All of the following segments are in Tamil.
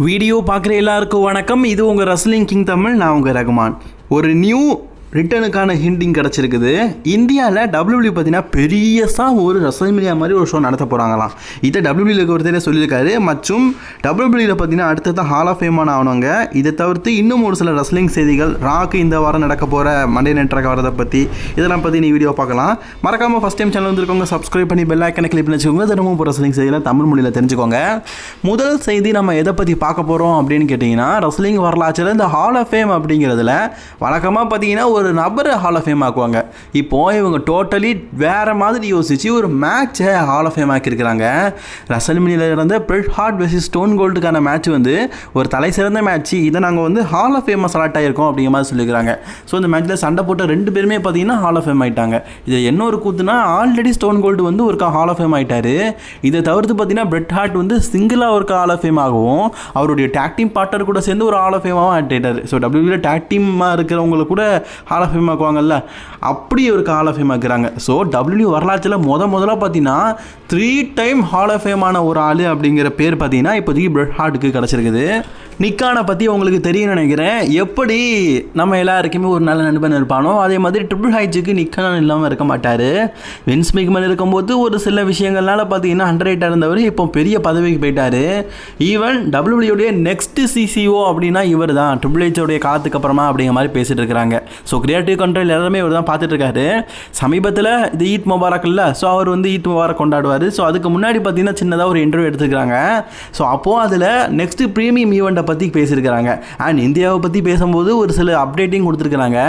வீடியோ பார்க்குற எல்லாருக்கும் வணக்கம். இது உங்கள் ரஸ்லிங் கிங் தமிழ். நான் உங்கள் ரகுமான். ஒரு நியூ ரிட்டனுக்கான ஹிண்டிங் கிடச்சிருக்குது. இந்தியாவில் டபிள்யூடபிள்யூ பார்த்தீங்கன்னா பெரியசாக ஒரு ரசல்மேனியா மாதிரி ஒரு ஷோ நடத்த போகிறாங்களாம். இதை டபிள்யூடபிள்யூக்கு ஒருத்தரே சொல்லியிருக்காரு. மற்றும் டபிள்யூடபிள்யூவில் பார்த்தீங்கன்னா அடுத்ததான் ஹால் ஆஃப் ஃபேமான ஆனவங்க. இதை தவிர்த்து இன்னும் ஒரு சில ரஸ்லிங் செய்திகள், ராக்கு இந்த வாரம் நடக்க போகிற மண்டே நைட் ராக் வரதை பற்றி இதெல்லாம் பற்றி நீ வீடியோ பார்க்கலாம். மறக்காமல் ஃபஸ்ட் டைம் சேனல் வந்துருக்கோங்க சப்ஸ்கிரைப் பண்ணி பெல் ஐக்கனை கிளிக் பண்ணி வச்சுக்கோங்க. தினமும் இப்போ ரஸ்லிங் செய்தியில் தமிழ் மொழியில் தெரிஞ்சுக்கோங்க. முதல் செய்தி நம்ம எதை பற்றி பார்க்க போகிறோம் அப்படின்னு கேட்டிங்கன்னா, ரஸ்லிங் வரலாற்றில் இந்த ஹால் ஆஃப் ஃபேம் அப்படிங்கிறதுல வழக்கமாக பார்த்தீங்கன்னா ஒரு நபரை ஹால் ஆஃப் ஃபேம் ஆக்குவாங்க. இப்போது இவங்க டோட்டலி வேறு மாதிரி யோசித்து ஒரு மேட்சை ஹால் ஆஃப் ஃபேம் ஆக்கியிருக்கிறாங்க. ரசல்மேனியாவில் இருந்த பிரெட் ஹார்ட் வெர்சஸ் ஸ்டோன் கோல்டுக்கான மேட்ச் வந்து ஒரு தலை சிறந்த மேட்ச்சு. இதை நாங்கள் வந்து ஹால் ஆஃப் ஃபேமாக செலக்ட் ஆகிருக்கோம் அப்படிங்கிற மாதிரி சொல்லியிருக்கிறாங்க. ஸோ இந்த மேட்ச்சில் சண்டை போட்ட ரெண்டு பேருமே பார்த்தீங்கன்னா ஹால் ஆஃப் ஃபேம் ஆகிட்டாங்க. இது என்ன ஒரு கூத்துனா, ஆல்ரெடி ஸ்டோன் கோல்டு வந்து ஒரு ஹால் ஆஃப் ஃபேம் ஆகிட்டார். இதை தவிர்த்து பார்த்தீங்கன்னா பிரெட் ஹார்ட் வந்து சிங்கிளாக ஒரு ஹால் ஆஃப் ஃபேம் ஆகவும், அவருடைய டேக் டீம் பார்ட்னர் கூட சேர்ந்து ஒரு ஹால் ஆஃப் ஃபேமாகவும் ஆகிட்டார். ஸோ டபிள்யூல டேக் டீமாக இருக்கிறவங்களுக்கு கூட ஹால் ஆஃப் ஃபேம் ஆக்குவாங்கல்ல, அப்படி ஒரு ஹால் ஆஃப் ஃபேம் ஆக்குறாங்க. ஸோ டபிள்யூ வரலாற்றில் முதல்ல பார்த்தீங்கன்னா 3 டைம் ஹால் ஆஃப் ஃபேமான ஒரு ஆள் அப்படிங்கிற பேர் பார்த்தீங்கன்னா இப்போதைக்கு பிரெட் ஹார்ட்டுக்கு கிடச்சிருக்குது. நிக்கானை பற்றி உங்களுக்கு தெரியும் நினைக்கிறேன். எப்படி நம்ம எல்லாருக்குமே ஒரு நல்ல நண்பன் இருப்பானோ, அதே மாதிரி ட்ரிபிள் ஹைச்சுக்கு நிக்கான் இல்லாமல் இருக்க மாட்டார். வின்ஸ் மெக்மன் இருக்கும்போது ஒரு சில விஷயங்கள்னால பார்த்தீங்கன்னா அண்டர்ரேட்டாக இருந்தவர் இப்போ பெரிய பதவிக்கு போயிட்டார். ஈவன் டபிள்யூடபிள்யூடைய நெக்ஸ்ட் சிசிஓ அப்படின்னா இவர் தான், ட்ரிபிள் ஹெச்சோடைய காலத்துக்கு அப்புறமா அப்படிங்கிற மாதிரி பேசிகிட்டு இருக்கிறாங்க. ஸோ கிரியேட்டிவ் கண்ட்ரோல் எல்லாருமே இவர் தான் பார்த்துட்டு இருக்காரு. சமீபத்தில் இது ஈத் முபாரக் இல்லை, ஸோ அவர் வந்து ஈத் முபாரக் கொண்டாடுவார். ஸோ அதுக்கு முன்னாடி பார்த்தீங்கன்னா சின்னதாக ஒரு இன்டர்வியூ எடுத்துக்கிறாங்க. ஸோ அப்போது அதில் நெக்ஸ்ட் ப்ரீமியம் ஈவெண்ட்டை பற்றி பேசியிருக்கிறாங்க. அண்ட் இந்தியாவை பற்றி பேசும்போது ஒரு சில அப்டேட்டிங் கொடுத்துருக்குறாங்க.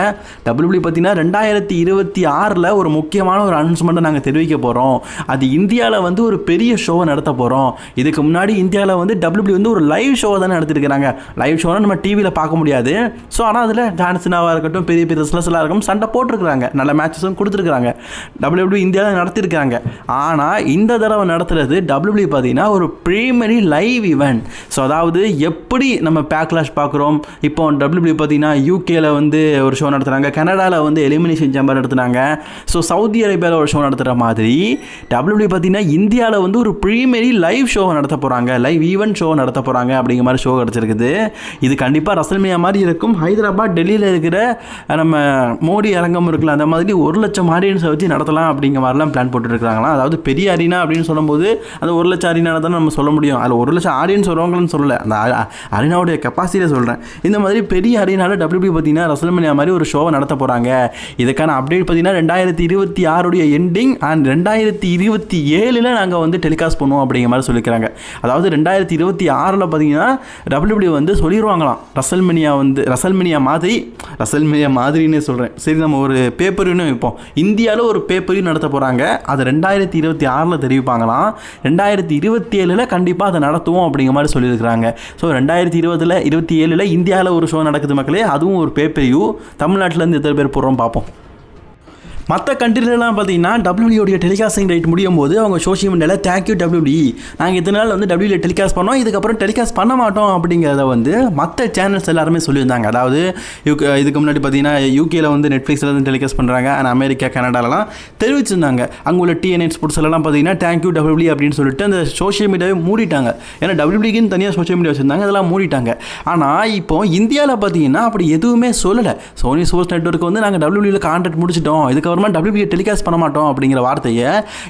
டபிள்யூடபிள்யூ பார்த்தீங்கன்னா 2026 ஒரு முக்கியமான ஒரு அனௌன்ஸ்மெண்ட்டை நாங்கள் தெரிவிக்க போகிறோம். அது இந்தியாவில் வந்து ஒரு பெரிய ஷோவை நடத்த போகிறோம். இதுக்கு முன்னாடி இந்தியாவில் வந்து டபிள்யூடபிள்யூ வந்து ஒரு லைவ் ஷோவை தானே நடத்திருக்கிறாங்க. லைவ் ஷோனா நம்ம டிவியில் பார்க்க முடியாது. ஸோ ஆனால் அதில் ஜான்சனாவாக இருக்கட்டும், பெரிய பெரிய ரெஸ்லர்ஸாக இருக்கட்டும், சண்டை போட்டிருக்கிறாங்க, நல்ல மேட்சஸும் கொடுத்துருக்குறாங்க. டபிள்யூடபிள்யூ இந்தியாவில் நடத்திருக்கிறாங்க. ஆனால் இந்த தடவை நடத்துறது டபிள்யூடபிள்யூ பார்த்தீங்கன்னா ஒரு ப்ரீமியரி லைவ் ஈவெண்ட். ஸோ அதாவது எப்படி நம்ம பேக்லாஷ் பார்க்குறோம், இப்போ டபிள்யூடபிள்யூ பார்த்தீங்கன்னா யூகேல வந்து ஒரு ஷோ நடத்துகிறாங்க, கனடாவில் வந்து எலிமினேஷன் சேம்பர் நடத்துனாங்க. ஸோ சவுதி அரேபியாவில் ஒரு ஷோ நடத்துகிற மாதிரி டபிள்யூடபிள்யூ பார்த்தீங்கன்னா இந்தியாவில் வந்து ஒரு ப்ரீமியரி லைவ் ஷோவை நடத்த போகிறாங்க, லைவ் ஈவெண்ட் ஷோ நடத்த போகிறாங்க அப்படிங்கிற மாதிரி ஷோ கிடச்சிருக்குது. இது கண்டிப்பாக ரசல்மேனியா மாதிரி இருக்கும். ஹைதராபாத், டெல்லியில் இருக்கிற நம்ம மோடி அரங்கம் இருக்குல்ல, அந்த மாதிரி 1 லட்சம் ஆடியன்ஸை வச்சு நடத்தலாம் அப்படிங்கிற மாதிரிலாம் பிளான் போட்டுருக்காங்களாம். அதாவது பெரிய அரினா அப்படின்னு சொல்லும்போது அந்த 1 லட்சம் அரினா தான் நம்ம சொல்ல முடியும். அதில் 1 லட்சம் ஆடியன்ஸ் வருவாங்கன்னு சொல்லலை, அந்த அரினாவுடைய கெப்பாசிட்டியை சொல்கிறேன். இந்த மாதிரி பெரிய அரினாவில் டபிள்யூடபிள்யூ பார்த்தீங்கன்னா ரசல்மேனியா மாதிரி ஒரு ஷோவை நடத்த போகிறாங்க. இதுக்கான அப்டேட் பார்த்தீங்கன்னா 2026 எண்டிங் அண்ட் 2027 நாங்கள் வந்து டெலிகாஸ்ட் பண்ணுவோம் அப்படிங்கிற மாதிரி சொல்லிக்கிறாங்க. அதாவது 2026 பார்த்தீங்கன்னா டபிள்யூடபிள்யூ வந்து சொல்லிடுவாங்களாம், ரசல்மேனியா மாதிரின்னு சொல்கிறேன். சரி, நம்ம ஒரு பேப்பரியும் வைப்போம், இந்தியாவில் ஒரு பேப்பரையும் நடத்த போகிறாங்க. அதை 2026 தெரிவிப்பாங்களாம். 2027 கண்டிப்பாக அதை நடத்துவோம் அப்படிங்கிற மாதிரி சொல்லியிருக்கிறாங்க. ஸோ 2027 இந்தியாவில் ஒரு ஷோ நடக்குது மக்களே, அதுவும் ஒரு பேப்பரியூ. தமிழ்நாட்டிலேருந்து எத்தனை பேர் போடுறோம் பார்ப்போம். மற்ற கண்ட்ரிலலாம் பார்த்தீங்கன்னா டபிள்யூடியோடைய டெலிகாஸ்டிங் ரைட் முடியும் போது அவங்க சோஷியல் மீடியாவில் தேங்க்யூ டபிள்யூடி, நாங்கள் இத்தனை நாள் வந்து டபிள்யூடியில் டெலிகாஸ்ட் பண்ணோம், இதுக்கப்புறம் டெலிகாஸ்ட் பண்ண மாட்டோம் அப்படிங்கிறத வந்து மற்ற சேனல்ஸ் எல்லாருமே சொல்லியிருந்தாங்க. அதாவது இதுக்கு முன்னாடி பார்த்தீங்கன்னா யூகேல வந்து நெட்ஃப்ளிக்ஸில் வந்து டெலிகாஸ்ட் பண்ணுறாங்க, அண்ட் அமெரிக்கா, கனடாலலாம் தெரிவிச்சிருந்தாங்க. அங்கே உள்ள டிஎன்எட் ஸ்போர்ட்ஸ்லாம் பார்த்தீங்கன்னா தேங்க்யூ டபிள்யூடி அப்படின்னு சொல்லிட்டு அந்த சோஷியல் மீடியாவே மூடிட்டாங்க. ஏன்னா டபிள்யூடிக்குன்னு தனியாக சோஷியல் மீடியா வச்சுருந்தாங்க, அதெல்லாம் மூடிட்டாங்க. ஆனால் இப்போ இந்தியாவில் பார்த்தீங்கன்னா அப்படி எதுவுமே சொல்லலை. சோனி ஸ்போர்ட்ஸ் நெட்வொர்க் வந்து நாங்கள் டபிள்யூடியில் கான்ட்ராக்ட் முடிச்சிட்டோம், இதுக்கு டபிள்யூபியை டெலிகாஸ்ட் பண்ண மாட்டோம் அப்படிங்கிற வார்த்தையை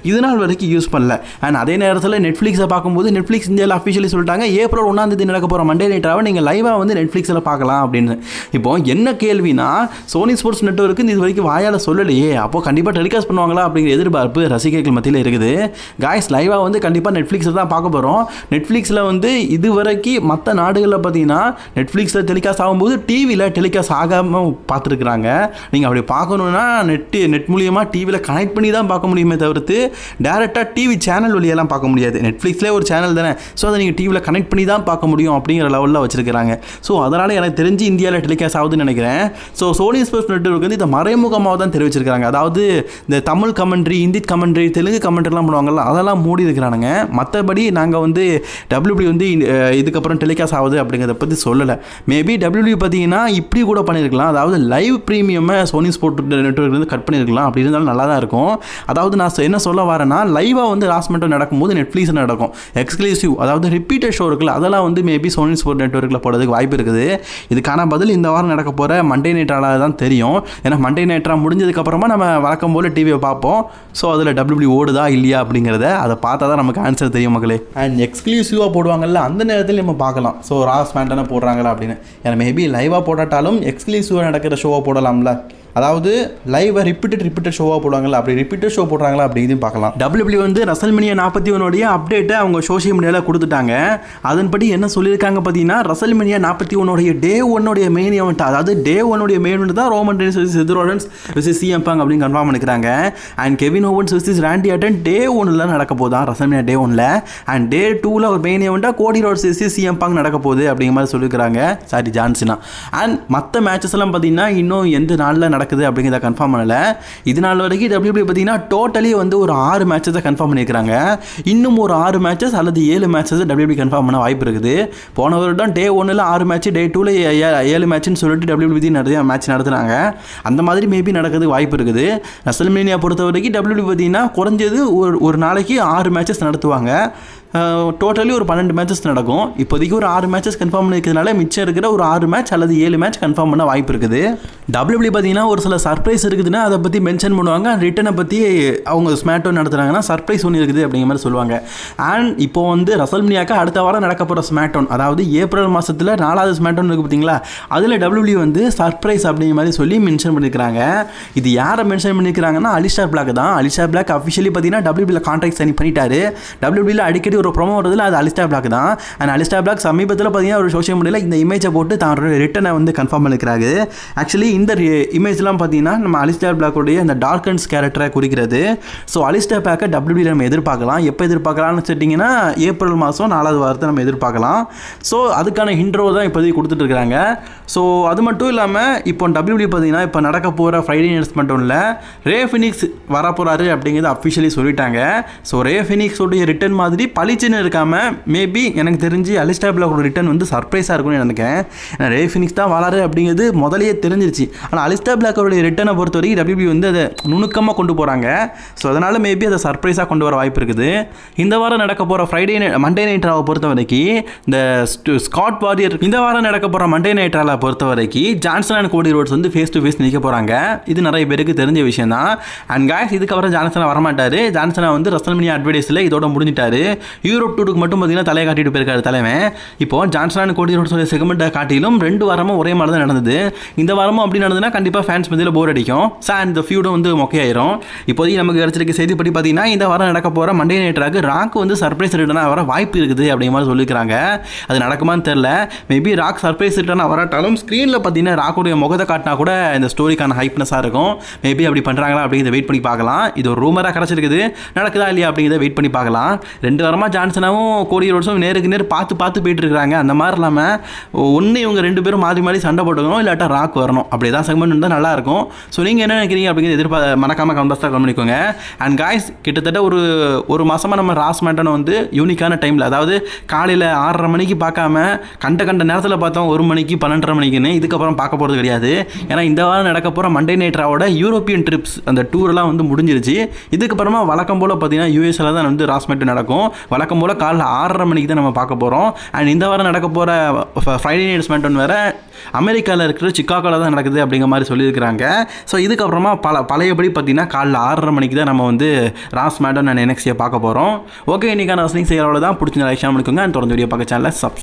இது நாள் வரைக்கும் யூஸ் பண்ணல. அண்ட் அதே நேரத்தில் நெட்ஃப்ளிக்ஸை பார்க்கும்போது நெட்ஃப்ளிக்ஸ் இந்தியாவில் அஃபிஷியலி சொல்லிட்டாங்க, ஏப்ரல் 1 நடக்க போகிற மண்டே நைட் ராவை நீங்கள் லைவாக வந்து நெட்ஃப்ளிக்ஸில் பார்க்கலாம் அப்படின்னு. இப்போ என்ன கேள்வினா, சோனி ஸ்போர்ட்ஸ் நெட்வொர்க்கு இது வரைக்கும் வாயால் சொல்லலையே, அப்போ கண்டிப்பாக டெலிகாஸ்ட் பண்ணுவாங்களா அப்படிங்கிற எதிர்பார்ப்பு ரசிகர்கள் மத்தியில் இருக்குது. காய்ஸ், லைவாக வந்து கண்டிப்பாக நெட்ஃப்ளிக்ஸில் தான் பார்க்க போகிறோம். நெட்ஃப்ளிக்ஸில் வந்து இது வரைக்கும் மற்ற நாடுகளில் பார்த்தீங்கன்னா நெட்ஃப்ளிக்ஸில் டெலிகாஸ்ட் ஆகும்போது டிவியில் டெலிகாஸ்ட் ஆகாமல் பார்த்துருக்குறாங்க. நீங்கள் அப்படி பார்க்கணுன்னா நெட் மூலியமாக டிவியில் கனெக்ட் பண்ணி தான் பார்க்க முடியுமே தவிர்த்து டேரெக்டாக டிவி சேனல் வழியெல்லாம் பார்க்க முடியாது. நெட்ஃப்ளிக்ஸ்லேயே ஒரு சேனல் தானே, ஸோ அதை நீங்கள் டிவியில் கனெக்ட் பண்ணி தான் பார்க்க முடியும் அப்படிங்கிற லெவலில் வச்சுருக்கிறாங்க. ஸோ அதனால் எனக்கு தெரிஞ்சு இந்தியாவில் டெலிகாஸ்ட் ஆகுதுன்னு நினைக்கிறேன். ஸோ சோனி ஸ்போர்ட்ஸ் நெட்வொர்க் வந்து இதை மறைமுகமாக தான் தெரிவிச்சிருக்காங்க. அதாவது இந்த தமிழ் கமெண்ட்ரி, ஹிந்தி கமெண்ட்ரி, தெலுங்கு கமெண்ட்ரிலாம் பண்ணுவாங்கல்ல, அதெல்லாம் மூடி இருக்கிறானுங்க. மற்றபடி நாங்கள் வந்து டபிள்யூபி வந்து இதுக்கப்புறம் டெலிகாஸ்ட் ஆகுது அப்படிங்கிறத பற்றி சொல்லலை. மேபி டபிள்யூபி பார்த்தீங்கன்னா இப்படி கூட பண்ணியிருக்கலாம், அதாவது லைவ் ப்ரீமியமை சோனி ஸ்போர்ட்ஸ் நெட்வொர்க் வந்து கட் பண்ணியிருக்கலாம். பண்ணியிருக்கலாம். அப்படி இருந்தாலும் நல்லா தான் இருக்கும். அதாவது நான் என்ன சொல்ல வரேன்னா, லைவாக வந்து ராஸ்மெண்டம் நடக்கும்போது நெட்ஃப்ளிக்ஸில் நடக்கும். எக்ஸ்க்ளூசிவ் அதாவது ரிப்பீட்டட் ஷோ இருக்குல்ல, அதெல்லாம் வந்து மேபி சோனி ஸ்போர்ட் நெட்வொர்க்கில் போடுறதுக்கு வாய்ப்பு இருக்குது. இதுக்கான பதில் இந்த வாரம் நடக்க போகிற மண்டே நைட்டால தான் தெரியும். ஏன்னா மண்டே நைட்டாக முடிஞ்சதுக்கப்புறமா நம்ம வழக்கம் போல் டிவியை பார்ப்போம். ஸோ அதில் டபிள்யூபிள்யூ ஓடுதா இல்லையா அப்படிங்கிறத அதை பார்த்தா தான் நமக்கு ஆன்சர் தெரியும் மக்களே. அண்ட் எக்ஸ்க்ளூசிவாக போடுவாங்கல்ல, அந்த நேரத்தில் நம்ம பார்க்கலாம். ஸோ ராஸ்மெண்டனை போடுறாங்களா அப்படின்னு. ஏன்னா மேபி லைவாக போடாட்டாலும் எக்ஸ்க்ளூசிவாக நடக்கிற ஷோவாக போடலாம்ல. அதாவது லைவாக ரிப்பீட்டட் ஷோவாக போடுவாங்களா, அப்படி ரிப்பீட்டட் ஷோ போடுறாங்களா அப்படி இதையும் பார்க்கலாம். டபிள்யூபிள்யூ வந்து ரசல்மேனியா 41 அப்டேட்டை அவங்க சோஷியல் மீடியாவில் கொடுத்துட்டாங்க. அதன்படி என்ன சொல்லியிருக்காங்க பார்த்தீங்கன்னா, ரசல்மேனியா 41 டே 1 மெயின் ஈவெண்ட், அதாவது டே 1 மெயின் ஈவெண்ட் தான் Roman Reigns versus Seth Rollins versus CM Punk அப்படின்னு கன்ஃபார்ம் பண்ணிக்கிறாங்க. And Kevin Owens versus Randy Orton day 1 நடக்க போதான் ரசல்மேனியா டே 1. அண்ட் டே 2 ஒரு மெயின் ஈவெண்ட்டாக கோடி ரோட்ஸ் வெர்சஸ் சிஎம் பங்க் நடக்க போகுது அப்படிங்கிற மாதிரி சொல்லியிருக்காங்க. Sorry John Cena. அண்ட் மற்ற மேட்சஸ் எல்லாம் பார்த்தீங்கன்னா இன்னும் எந்த நாளில் நடக்குது அப்படிங்கிறத கன்ஃபார்ம் பண்ணலை. இது நாள் வரைக்கும் டபிள்யூபிள்யூ பார்த்தீங்கன்னா டோட்டலி வந்து ஒரு 6 மேட்சஸை கன்ஃபார்ம் பண்ணியிருக்காங்க. இன்னும் ஒரு 6 மேட்சஸ் அல்லது 7 மேட்சஸ் டபிள்யூபிள்யூ கன்ஃபார்ம் பண்ண வாய்ப்பு இருக்குது. போன வருடம் டே 1 6 மேட்ச், டே 2 7 மேட்ச்னு சொல்லிட்டு டபிள்யூபிள்யூ நிறைய மேட்ச் நடத்துனாங்க. அந்த மாதிரி மேபி நடக்கிறதுக்கு வாய்ப்பு இருக்குது. ரசல்மேனியா பொறுத்த வரைக்கும் டபிள்யூபிள்யூ பார்த்தீங்கன்னா குறைஞ்சது ஒரு நாளைக்கு 6 மேட்சஸ் நடத்துவாங்க. டோட்டலி ஒரு 12 மேட்சஸ் நடக்கும். இப்போதைக்கு ஒரு 6 மேட்சஸ் கன்ஃபார்ம் பண்ணிக்கிறதுனால மிச்சம் இருக்கிற ஒரு 6 மேட்ச் அல்லது 7 மேட்ச் கன்ஃபார்ம் பண்ண வாய்ப்பு இருக்குது. டபிள்யூபிள்யூ பார்த்தீங்கன்னா ஒரு சில சர்ப்ரைஸ் இருக்குதுன்னா அதை பற்றி மென்ஷன் பண்ணுவாங்க. ரிட்டனை பற்றி அவங்க ஸ்மாக்டவுன் நடத்துகிறாங்கன்னா சர்ப்ரைஸ் ஒன்று இருக்குது அப்படிங்கிற மாதிரி சொல்லுவாங்க. அண்ட் இப்போ வந்து ரசல்மேனியாக்கு அடுத்த வாரம் நடக்க போகிற ஸ்மாக்டவுன், அதாவது ஏப்ரல் மாதத்தில் 4வது ஸ்மாக்டவுன் இருக்குது பார்த்தீங்களா, அதில் டபிள்யூபிள்யூ வந்து சர்ப்ரைஸ் அப்படிங்கிற மாதிரி சொல்லி மென்ஷன் பண்ணியிருக்கிறாங்க. இது யாரை மென்ஷன் பண்ணியிருக்கிறாங்கன்னா அலிஸ்டார் பிளாக் தான். அலிஸ்டார் பிளாக் அஃபிஷியலி பார்த்தீங்கன்னா டபிள்யூபிள்யூ கான்ட்ராக்ட் சைன் பண்ணிட்டாரு. டபிள்யூபிள்யூ அடிக்கடி ஒரு ப்ரோமோ வருதுல, அது அலிஸ்டார் பிளாக் தான். அண்ட் அலிஸ்டார் பிளாக் சமீபத்தில் பார்த்தீங்கன்னா ஒரு சோஷியல் மீடியாவில் இந்த இமேஜை போட்டு தான் ரிட்டனை வந்து கன்ஃபார்ம் பண்ணிக்கிறாரு. ஆக்சுவலி இந்த இமேஜ்லாம் பார்த்தீங்கன்னா நம்ம அலிஸ்டார் பிளாக்கோடைய இந்த டார்கன்ஸ் கேரக்டரை குறிக்கிறது. ஸோ அலிஸ்டார் பிளாக்கை டபிள்யூபிள்யூ நம்ம எதிர்பார்க்கலாம். எப்போ எதிர்பார்க்கலாம்னு வச்சுட்டிங்கன்னா ஏப்ரல் மாதம் 4வது வாரத்தை நம்ம எதிர்பார்க்கலாம். ஸோ அதுக்கான இன்ட்ரோ தான் இப்போதைக்கு கொடுத்துட்டு இருக்கிறாங்க. ஸோ அது மட்டும் இல்லாமல் இப்போ டபிள்யூபிள்யூ பார்த்தீங்கன்னா இப்போ நடக்க போகிற ஃப்ரைடே நைட்ஸ் மட்டும் இல்லை, ரே ஃபினிக்ஸ் வரப்போகிறாரு அப்படிங்கிறது அஃபிஷியலி சொல்லிட்டாங்க. ஸோ ரே ஃபினிக்ஸோடைய ரிட்டன் மாதிரி பளிச்சுன்னு இருக்காமல் மேபி எனக்கு தெரிஞ்சு அலிஸ்டார் பிளாக்கோட ரிட்டன் வந்து சர்ப்ரைஸாக இருக்கும்னு நினைக்கிறேன். ஏன்னா ரே ஃபினிக்ஸ் தான் வராரு அப்படிங்கிறது முதலையே தெரிஞ்சிருச்சு. ஆனால் அலிஸ்டார் பிளாக்கோடைய ரிட்டனை பொறுத்த வரைக்கும் டபிள்யூபிள்யூ வந்து அதை நுணுக்கமாக கொண்டு போகிறாங்க. ஸோ அதனால் மேபி அதை சர்ப்ரைஸாக கொண்டு வர வாய்ப்பு இருக்குது. இந்த வாரம் நடக்க போகிற மண்டே நைட் ராவை பொறுத்த வரைக்கும் இந்த ஸ்காட் வாரியர், இந்த வாரம் நடக்க போகிற மண்டே நைட் ராவை பொறுத்த வரைக்கும் ஜான்சன் அண்ட் கோடி ரோட்ஸ் வந்து ஃபேஸ் டு ஃபேஸ் நிற்க போகிறாங்க. இது நிறைய பேருக்கு தெரிஞ்ச விஷயம் தான். அண்ட் காய்ஸ் இதுக்கப்புறம் ஜான்சனா வரமாட்டார். ஜான்சனா வந்து ரசல்மேனியா அட்வர்டைஸில் இதோட முடிஞ்சிட்டாரு. யூரோப் டூருக்கு மட்டும் பார்த்தீங்கன்னா தலையை காட்டிட்டு போயிருக்காரு தலைவன். இப்போ ஜான்சன் அண்ட் கோடி ரோட்ஸ் செக்மெண்ட்டை காட்டிலும் 2 வாரமும் ஒரே மாதிரி தான் நடந்தது. இந்த வாரமும் அப்படி நடந்ததுன்னா கண்டிப்பாக ஃபேன்ஸ் மத்தியில் போர் அடிக்கும். இந்த ஃபியூடும் வந்து மொக்கையாயிரும். இப்போதைக்கு நமக்கு கிடைச்சிருக்க செய்திப்படி பார்த்தீங்கன்னா இந்த வாரம் நடக்க போகிற மண்டே நைட் ராக் வந்து சர்ப்ரைஸ் ரிட்டனாக வர வாய்ப்பு இருக்குது அப்படிங்கிற மாதிரி சொல்லியிருக்காங்க. அது நடக்குமான்னு தெரில. மேபி ராக் சர்ப்ரைஸ் ரிட்டனாக வராட்டாலும் ஸ்க்ரீனில் பார்த்தீங்கன்னா ராக்கோடைய முகத்தை காட்டினா கூட இந்த ஸ்டோரிக்கான ஹைப்னஸாக இருக்கும். மேபி அப்படி பண்ணுறாங்களா அப்படிங்கிறத வெயிட் பண்ணி பார்க்கலாம். இது ஒரு ரூமராக கிடச்சிருக்குது, நடக்குதா இல்லையா அப்படிங்கிறத வெயிட் பண்ணி பார்க்கலாம். 2 வாரமாக ஜான்சனாவும் கோடி ரோட்ஸும் நேருக்கு நேர் பார்த்து போயிட்டு இருக்காங்க. அந்த மாதிரி இல்லாமல் ஒன்று இவங்க 2 பேரும் மாறி சண்டை போட்டுக்கணும், இல்லாட்டா ராக் வரணும். அப்படி தான் செக்மெண்ட் இருந்தால் நல்லாயிருக்கும். ஸோ நீங்கள் என்ன நினைக்கிறீங்க அப்படிங்கிறது மறக்காமல் கமெண்ட்ஸாக கமெண்ட் பண்ணிக்கோங்க. அண்ட் காய்ஸ் கிட்டத்தட்ட ஒரு மாதமாக நம்ம ராஸ்மெண்டனை வந்து யூனிக்கான டைமில், அதாவது காலையில் 6:30 மணிக்கு பார்க்காம கண்ட நேரத்தில் பார்த்தோம் 1 மணிக்கு 12:30 மணிக்குன்னு. இதுக்கப்புறம் பார்க்க போகிறது கிடையாது. ஏன்னா இந்த வாரம் நடக்க போகிற மண்டே நைட் ராவோட யூரோப்பியன் ட்ரிப்ஸ் அந்த டூரெலாம் வந்து முடிஞ்சிருச்சு. இதுக்கப்புறமா வழக்கம் போல் பார்த்தீங்கன்னா யூஎஸ்ல தான் வந்து ராஸ்மெண்ட் நடக்கும். வழக்கம் போல் காலைல 6:30 மணிக்கு தான் நம்ம பார்க்க போகிறோம். அண்ட் இந்த வாரம் நடக்க போகிற ஃப்ரைடே நைட் ஸ்மாக்டவுன் வேறு அமெரிக்காவில் இருக்கிற சிக்காகோவில் தான் நடக்குது அப்படிங்கிற மாதிரி சொல்லியிருக்கிறாங்க. ஸோ இதுக்கப்புறமா பழையபடி பார்த்தீங்கன்னா காலைல 6:30 மணிக்கு தான் நம்ம வந்து ராஸ்மெண்டவுன் அண்ட் NXT பார்க்க போகிறோம். ஓகே, இன்றைக்கான ரசலிங் செய்கிறவள தான் பிடிச்ச லைக் ஷேர் பண்ணிக்கோங்க. அண்ட் தொடர்ந்து வீடியோ பார்க்க சேனலை